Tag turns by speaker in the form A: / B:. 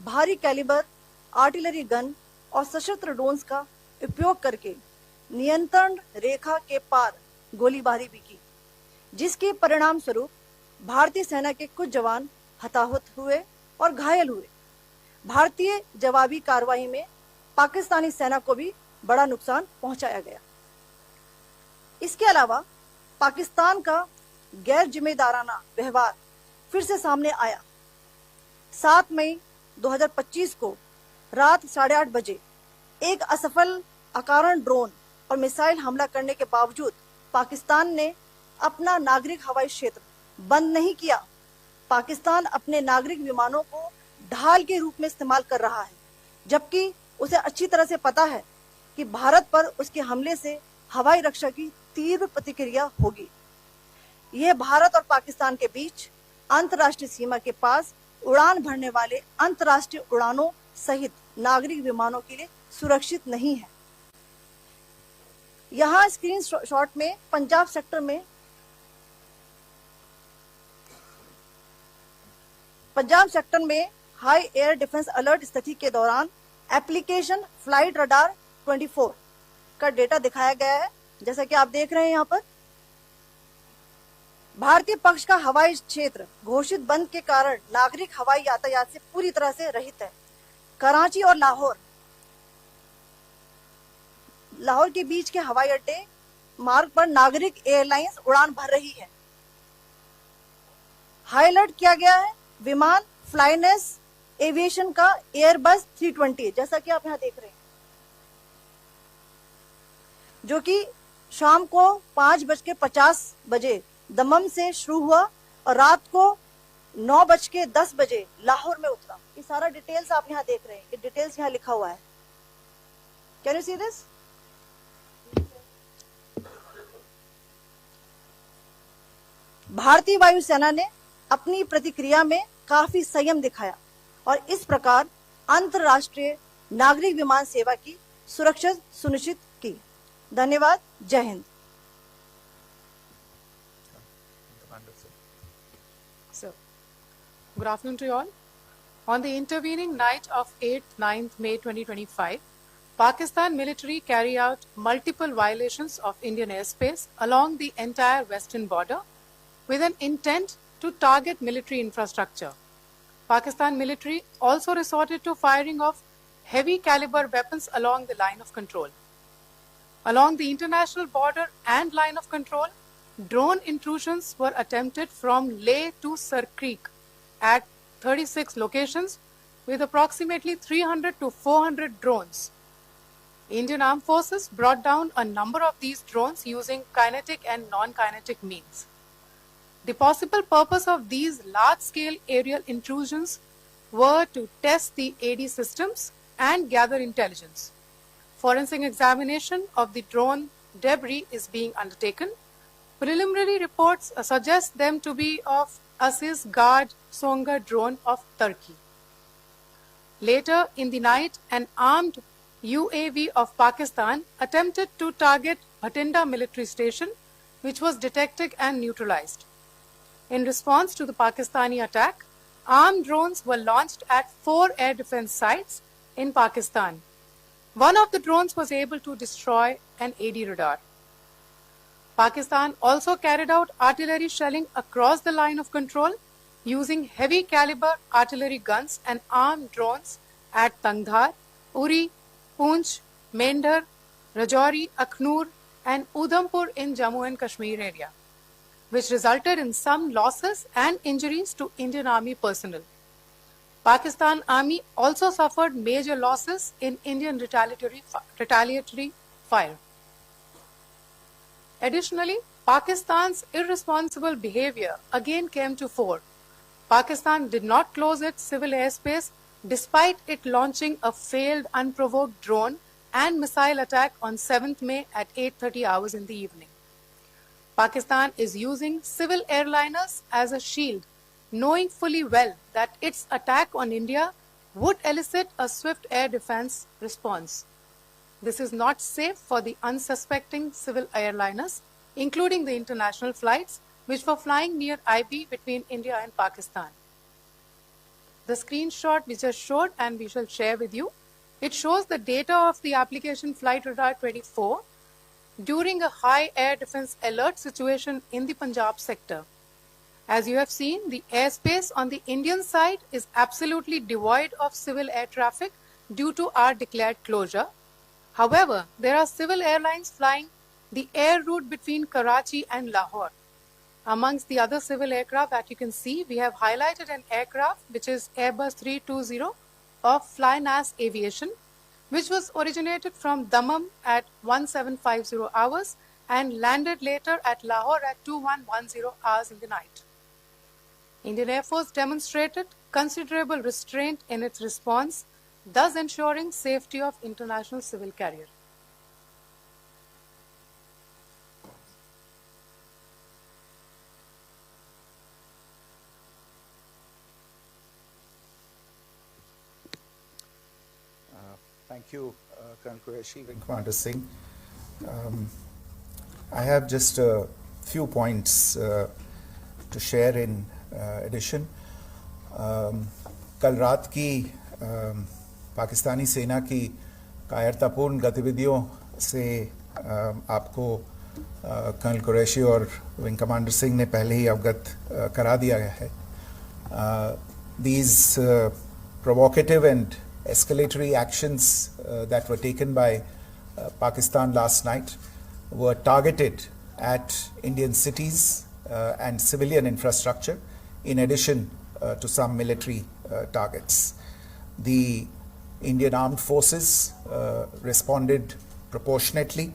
A: भारी calibre artillery gun और सशस्त्र ड्रोन्स का उपयोग करके नियंत्रण रेखा के पार गोलीबारी भी की, जिसके परिणाम स्वरूप भारतीय सेना के कुछ जवान हताहत हुए और घायल हुए। भारतीय जवाबी कार्रवाई में पाकिस्तानी सेना को भी बड़ा नुकसान पहुंचाया गया। इसके अलावा पाकिस्तान का गैर जिम्मेदाराना व्यवहार फिर से सामने आया। 7 मई 2025 को रात 8:30 बजे एक असफल अकारण ड्रोन और मिसाइल हमला करने के बावजूद पाकिस्तान ने अपना नागरिक हवाई क्षेत्र बंद नहीं किया। पाकिस्तान अपने नागरिक विमानों को ढाल के रूप में इस्तेमाल कर रहा है, जबकि उसे अच्छी तरह से पता है कि भारत पर उसके हमले से हवाई रक्षा की तीव्र प्रतिक्रिया होगी। यह भारत और पाकिस्तान के बीच अंतर्राष्ट्रीय सीमा के पास उड़ान भरने वाले अंतर्राष्ट्रीय उड़ानों सहित नागरिक विमानों के लिए सुरक्षित नहीं है। यहां स्क्रीन शॉट में पंजाब सेक्टर में हाई एयर डिफेंस अलर्ट स्थिति के दौरान एप्लीकेशन फ्लाइट रडार 24 का डेटा दिखाया गया है। जैसा कि आप देख रहे हैं यहाँ पर भारतीय पक्ष का हवाई क्षेत्र घोषित बंद के कारण नागरिक हवाई यातायात से पूरी तरह से रहित है। कराची और लाहौर के बीच के हवाई अड्डे मार्ग पर नागरिक एयरलाइंस उड़ान भर रही है। हाई अलर्ट किया गया है विमान फ्लाइनेस एविएशन का एयरबस 320, जैसा कि आप यहां देख रहे हैं, जो कि शाम को 5:50 बजे दमम से शुरू हुआ और रात को 9:10 बजे लाहौर में उतरा। ये सारा डिटेल्स आप यहां देख रहे हैं, ये डिटेल्स यहां लिखा हुआ है। Can you see this? भारतीय वायुसेना ने अपनी प्रतिक्रिया में काफी संयम दिखाया और इस प्रकार अंतरराष्ट्रीय नागरिक विमान सेवा की सुरक्षा सुनिश्चित की। धन्यवाद। जय Hind.
B: So, good afternoon to you all. On the intervening night of 8th, 9th May 2025, Pakistan military carry out multiple violations of Indian airspace along the entire western border with an intent to target military infrastructure. Pakistan military also resorted to firing of heavy caliber weapons along the line of control. Along the international border and line of control, drone intrusions were attempted from Leh to Sir Creek at 36 locations with approximately 300 to 400 drones. Indian Armed Forces brought down a number of these drones using kinetic and non-kinetic means. The possible purpose of these large-scale aerial intrusions were to test the AD systems and gather intelligence. Forensic examination of the drone debris is being undertaken. Preliminary reports suggest them to be of Aziz Guard Songa drone of Turkey. Later in the night, an armed UAV of Pakistan attempted to target Bhatinda military station, which was detected and neutralized. In response to the Pakistani attack, armed drones were launched at 4 air defense sites in Pakistan. One of the drones was able to destroy an AD radar. Pakistan also carried out artillery shelling across the line of control using heavy caliber artillery guns and armed drones at Tangdhar, Uri, Poonch, Mendhar, Rajouri, Akhnur and Udhampur in Jammu and Kashmir area, which resulted in some losses and injuries to Indian Army personnel. Pakistan Army also suffered major losses in Indian retaliatory fire. Additionally, Pakistan's irresponsible behavior again came to fore. Pakistan did not close its civil airspace despite it launching a failed unprovoked drone and missile attack on 7th May at 8:30 hours in the evening. Pakistan is using civil airliners as a shield, knowing fully well that its attack on India would elicit a swift air defense response. This is not safe for the unsuspecting civil airliners, including the international flights which were flying near IB between India and Pakistan. the screenshot we just showed and we shall share with you. It shows the data of the application Flight Radar 24 during a high air defense alert situation in the Punjab sector. As you have seen, the airspace on the Indian side is absolutely devoid of civil air traffic due to our declared closure. However, there are civil airlines flying the air route between Karachi and Lahore. Amongst the other civil aircraft that you can see, we have highlighted an aircraft which is Airbus 320 of Flynas Aviation, which was originated from Dammam at 1750 hours and landed later at Lahore at 2110 hours in the night. Indian Air Force demonstrated considerable restraint in its response, thus ensuring safety of international civil carrier.
C: Thank you, Colonel Qureshi, Wing Commander Singh. I have just a few points to share in addition. कल रात की पाकिस्तानी सेना की कायरतापूर्ण गतिविधियों से आपको colonel Qureshi और विंग कमांडर सिंह ने पहले ही अवगत करा दिया गया है. These provocative and escalatory actions that were taken by Pakistan last night were targeted at Indian cities and civilian infrastructure, in addition to some military targets. The Indian Armed Forces responded proportionately